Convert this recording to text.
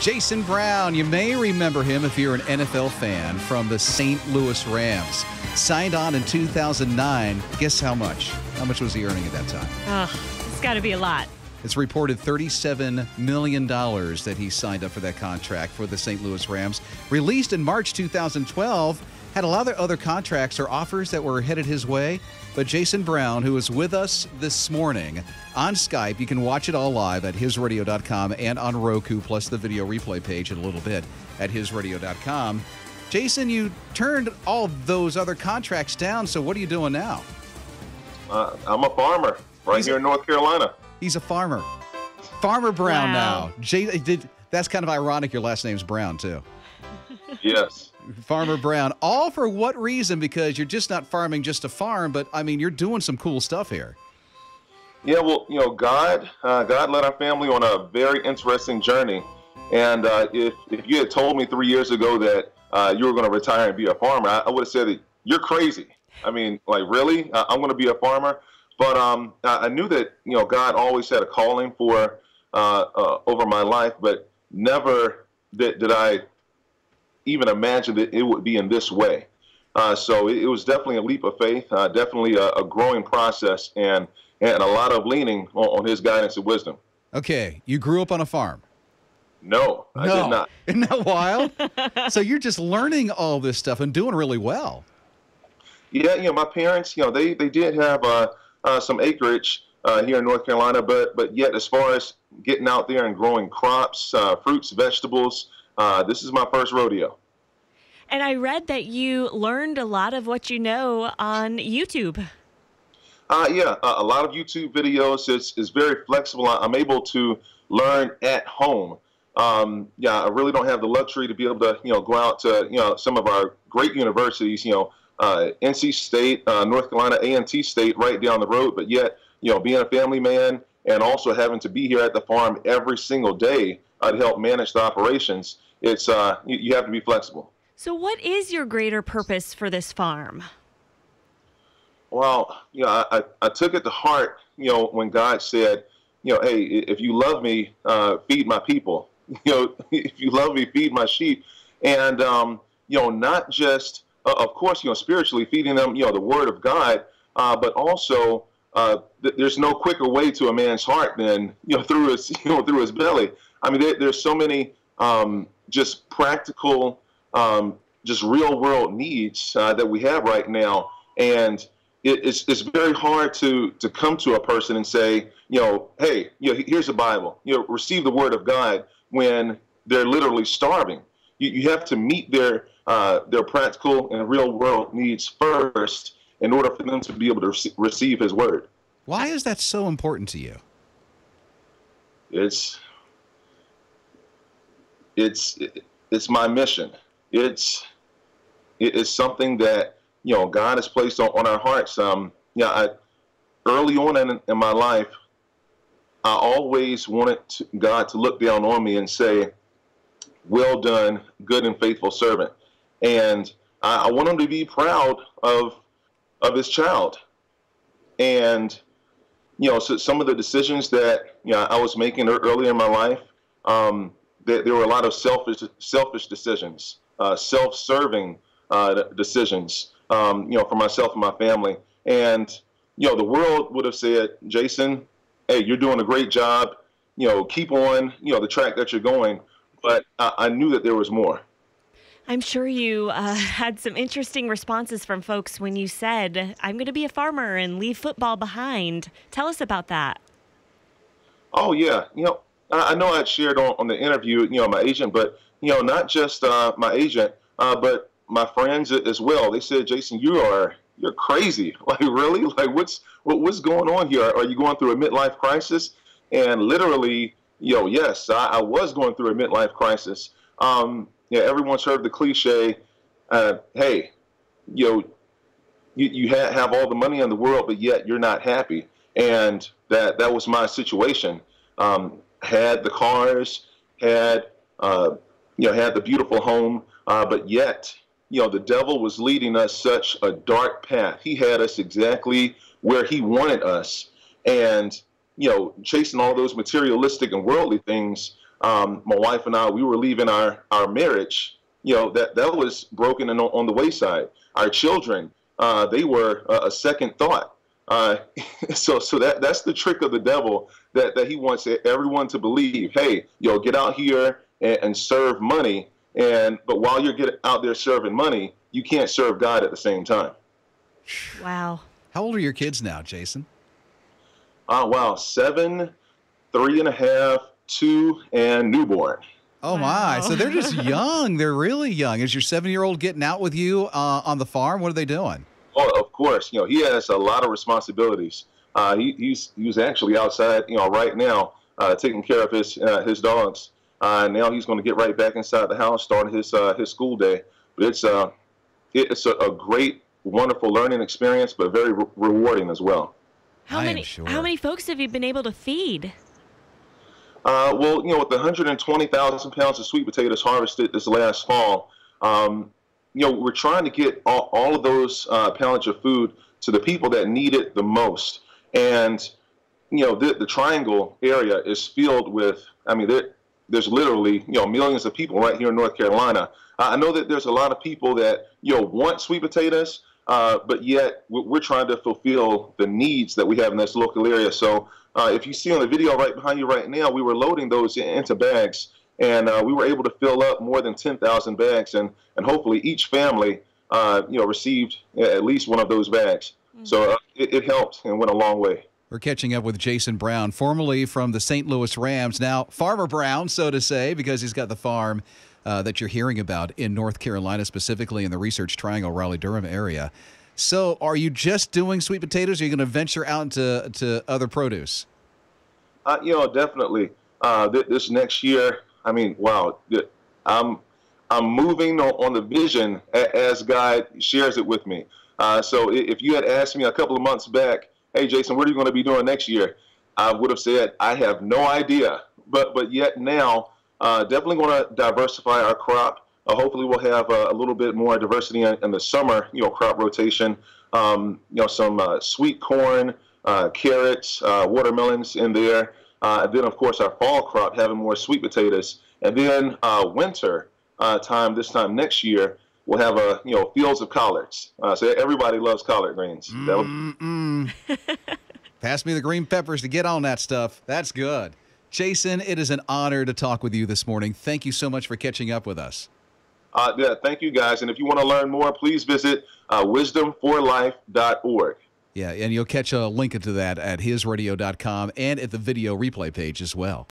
Jason Brown, you may remember him if you're an NFL fan from the St. Louis Rams. Signed on in 2009. Guess how much? How much was he earning at that time? It's got to be a lot. It's reported $37 million that he signed up for that contract for the St. Louis Rams. Released in March 2012, had a lot of other contracts or offers that were headed his way. But Jason Brown, who is with us this morning on Skype, you can watch it all live at hisradio.com and on Roku, plus the video replay page in a little bit at hisradio.com. Jason, you turned all those other contracts down, so what are you doing now? I'm a farmer here in North Carolina. He's a farmer. Farmer Brown Wow. now. That's kind of ironic. Your last name's Brown, too. Yes. Farmer Brown. All for what reason? Because you're just not farming just to farm, but, I mean, you're doing some cool stuff here. Yeah, well, God led our family on a very interesting journey. And if you had told me 3 years ago that you were going to retire and be a farmer, I would have said that you're crazy. I mean, like, really? I'm going to be a farmer? But I knew that, God always had a calling for over my life, but never did I even imagine that it would be in this way. So it was definitely a leap of faith, definitely a growing process, and a lot of leaning on his guidance and wisdom. Okay, you grew up on a farm. No, I did not. Isn't that wild? So you're just learning all this stuff and doing really well. Yeah, my parents, they did have some acreage here in North Carolina, but yet as far as getting out there and growing crops, fruits, vegetables, this is my first rodeo. And I read that you learned a lot of what you know on YouTube. Yeah, a lot of YouTube videos. It's very flexible. I'm able to learn at home. Yeah, I really don't have the luxury to be able to, go out to, some of our great universities, NC State, North Carolina, A&T State right down the road. But yet, being a family man and also having to be here at the farm every single day to help manage the operations, it's you have to be flexible. So what is your greater purpose for this farm? Well, I took it to heart, when God said, hey, if you love me, feed my people. If you love me, feed my sheep. And, not just, of course, spiritually feeding them, the word of God, but also there's no quicker way to a man's heart than, through his belly. I mean, there's so many just practical, just real world needs that we have right now. And it's very hard to come to a person and say, hey, here's the Bible, receive the word of God when they're literally starving. You have to meet their practical and real world needs first in order for them to be able to receive his word. Why is that so important to you? It's my mission. It's something that, God has placed on our hearts. Early on in my life, I always wanted God to look down on me and say, well done, good and faithful servant. And I want him to be proud of his child. And, so some of the decisions that, I was making earlier in my life, there were a lot of selfish decisions, self-serving decisions, for myself and my family. And, the world would have said, Jason, hey, you're doing a great job, keep on, the track that you're going. But I knew that there was more. I'm sure you had some interesting responses from folks when you said, I'm going to be a farmer and leave football behind. Tell us about that. Oh, yeah. I know I shared on the interview, my agent, but, not just my agent, but my friends as well. They said, Jason, you're crazy. Like, really? Like, what's going on here? Are you going through a midlife crisis? And literally, yes, I was going through a midlife crisis. Everyone's heard the cliche, hey, you have all the money in the world, but yet you're not happy. And that was my situation. Had the cars, had the beautiful home, but yet, the devil was leading us such a dark path. He had us exactly where he wanted us. And, chasing all those materialistic and worldly things, my wife and I, we were leaving our marriage, that was broken and on the wayside. Our children, they were a second thought. So that's the trick of the devil, that he wants everyone to believe, hey, get out here and serve money. But while you're out there serving money, you can't serve God at the same time. Wow. How old are your kids now, Jason? Wow, 7, 3.5, 2, and newborn. Oh, Wow. my. So they're just young. They're really young. Is your 7-year-old getting out with you on the farm? What are they doing? Oh, of course. He has a lot of responsibilities. He's actually outside, right now, taking care of his dogs. Now he's going to get right back inside the house, starting his school day. But it's a great, wonderful learning experience, but very rewarding as well. How many folks have you been able to feed? Well, with the 120,000 pounds of sweet potatoes harvested this last fall, we're trying to get all of those pounds of food to the people that need it the most. And, the Triangle area is filled with, there's literally, millions of people right here in North Carolina. I know that there's a lot of people that, want sweet potatoes, but yet we're trying to fulfill the needs that we have in this local area. So if you see on the video right behind you right now, we were loading those into bags, and we were able to fill up more than 10,000 bags, and hopefully each family, received at least one of those bags. Mm-hmm. So it helped and went a long way. We're catching up with Jason Brown, formerly from the St. Louis Rams, now Farmer Brown, so to say, because he's got the farm that you're hearing about in North Carolina, specifically in the Research Triangle, Raleigh-Durham area. So are you just doing sweet potatoes, or are you going to venture out into other produce? Definitely. This next year, wow, I'm moving on the vision as God shares it with me. So if you had asked me a couple of months back, hey, Jason, what are you going to be doing next year? I would have said, I have no idea. But yet now, definitely going to diversify our crop. Hopefully we'll have a little bit more diversity in the summer, crop rotation. Some sweet corn, carrots, watermelons in there. And then, of course, our fall crop having more sweet potatoes. And then winter this time next year, we'll have fields of collards. So everybody loves collard greens. Pass me the green peppers to get on that stuff. That's good. Jason, it is an honor to talk with you this morning. Thank you so much for catching up with us. Yeah, thank you, guys. And if you want to learn more, please visit wisdomforlife.org. Yeah, and you'll catch a link to that at hisradio.com and at the video replay page as well.